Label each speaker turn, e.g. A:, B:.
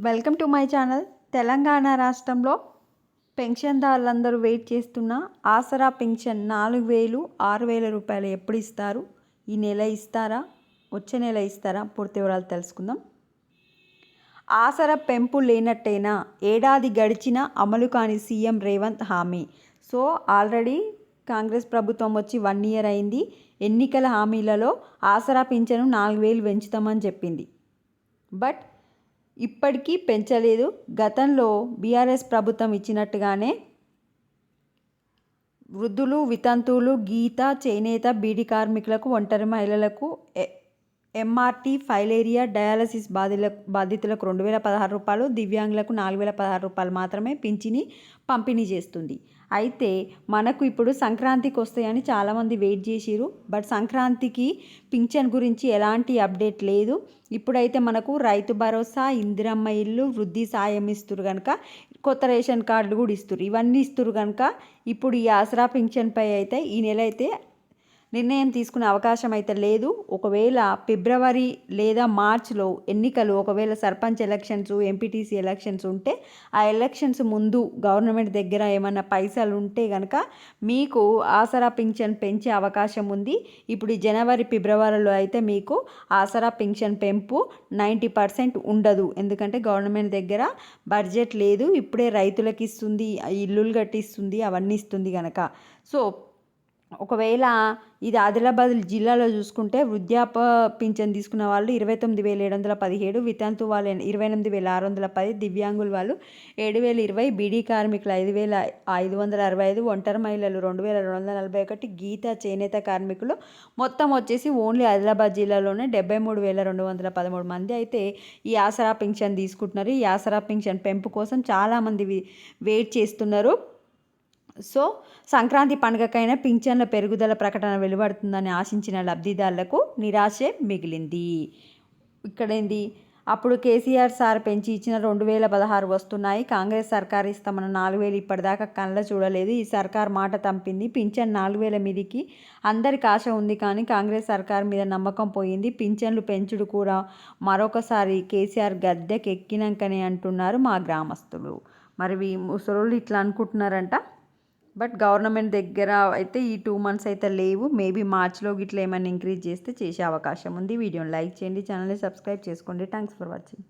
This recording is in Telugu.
A: Welcome to my channel. Telangana రాష్ట్రంలో పెన్షన్దారులందరూ వెయిట్ చేస్తున్న ఆసరా పెన్షన్ 4000 6000 రూపాయలు ఎప్పుడు ఇస్తారు? ఈ నెల ఇస్తారా? వచ్చే నెల ఇస్తారా? పూర్తి వివరాలు తెలుసుకుందాం. ఆసరా పెంపు లేనట్టేనా? ఏడాది గడిచినా అమలు కాని సీఎం రేవంత్ హామీ. సో ఆల్రెడీ కాంగ్రెస్ ప్రభుత్వం వచ్చి 1 ఇయర్ అయింది. ఎన్నికల హామీలలో ఆసరా పింఛను 4000 పెంచుతామని చెప్పింది. బట్ ఇప్పటికీ పెంచలేదు. గతంలో బీఆర్ఎస్ ప్రభుత్వం ఇచ్చినట్టుగానే వృద్ధులు, వితంతువులు, గీత, చేనేత, బీడీ కార్మికులకు, ఒంటరి మహిళలకు, ఎంఆర్టీ, ఫైలేరియా, డయాలసిస్ బాధితులకు 2016 రూపాయలు, దివ్యాంగులకు 4016 రూపాయలు మాత్రమే పింఛని పంపిణీ చేస్తుంది. అయితే మనకు ఇప్పుడు సంక్రాంతికి వస్తాయని చాలామంది వెయిట్ చేసిరు. బట్ సంక్రాంతికి పింఛన్ గురించి ఎలాంటి అప్డేట్ లేదు. ఇప్పుడైతే మనకు రైతు భరోసా, ఇందిరమ్మ ఇల్లు, వృద్ధి సాయం ఇస్తురు కనుక, కొత్త రేషన్ కార్డులు కూడా ఇస్తురు. ఇవన్నీ ఇస్తురు కనుక ఇప్పుడు ఈ ఆసరా పింఛన్పై అయితే ఈ నెల అయితే నిర్ణయం తీసుకునే అవకాశం అయితే లేదు. ఒకవేళ ఫిబ్రవరి లేదా మార్చ్లో ఎన్నికలు, ఒకవేళ సర్పంచ్ ఎలక్షన్స్, ఎంపీటీసీ ఎలక్షన్స్ ఉంటే ఆ ఎలక్షన్స్ ముందు గవర్నమెంట్ దగ్గర ఏమైనా పైసలు ఉంటే కనుక మీకు ఆసరా పింఛన్ పెంచే అవకాశం ఉంది. ఇప్పుడు జనవరి ఫిబ్రవరిలో అయితే మీకు ఆసరా పింఛన్ పెంపు 90% ఉండదు. ఎందుకంటే గవర్నమెంట్ దగ్గర బడ్జెట్ లేదు. ఇప్పుడే రైతులకు ఇస్తుంది, ఇల్లులు కట్టిస్తుంది, అవన్నీ ఇస్తుంది కనుక. సో ఒకవేళ ఇది ఆదిలాబాద్ జిల్లాలో చూసుకుంటే వృద్ధాప్య పింఛన్ తీసుకున్న వాళ్ళు 29717, వితంతు వాళ్ళు 28610, దివ్యాంగుల వాళ్ళు 7020, బీడీ కార్మికులు 5565, ఒంటరి మహిళలు 2241, గీత, చేనేత కార్మికులు మొత్తం వచ్చేసి ఓన్లీ ఆదిలాబాద్ జిల్లాలోనే 73213 మంది అయితే ఈ ఆసరా పింఛన్ తీసుకుంటున్నారు. ఈ ఆసరా పింఛన్ పెంపు కోసం చాలామంది వెయిట్ చేస్తున్నారు. సో సంక్రాంతి పండుగకైనా పింఛన్ల పెరుగుదల ప్రకటన వెలువడుతుందని ఆశించిన లబ్ధిదారులకు నిరాశే మిగిలింది. ఇక్కడేంది, అప్పుడు కేసీఆర్ సార్ పెంచి ఇచ్చిన 2016 వస్తున్నాయి. కాంగ్రెస్ సర్కార్ ఇస్తామన్న 4000 ఇప్పటిదాకా కళ్ళ చూడలేదు. ఈ సర్కార్ మాట తంపింది. పింఛన్ 4000 మీదికి అందరికి ఆశ ఉంది, కానీ కాంగ్రెస్ సర్కార్ మీద నమ్మకం పోయింది. పింఛన్లు పెంచుడు కూడా మరొకసారి కేసీఆర్ గద్దెకి ఎక్కినాకనే అంటున్నారు మా గ్రామస్తులు. మరి ముసలోళ్ళు ఇట్లా అనుకుంటున్నారంట. బట్ గవర్నమెంట్ దగ్గర అయితే ఈ 2 మంత్స్ అయితే లేవు. మేబీ మార్చ్లో ఇట్లా ఏమైనా ఇంక్రీజ్ చేస్తే చేసే అవకాశం ఉంది. వీడియోని లైక్ చేయండి, ఛానల్ని సబ్స్క్రైబ్ చేసుకోండి. Thanks for watching.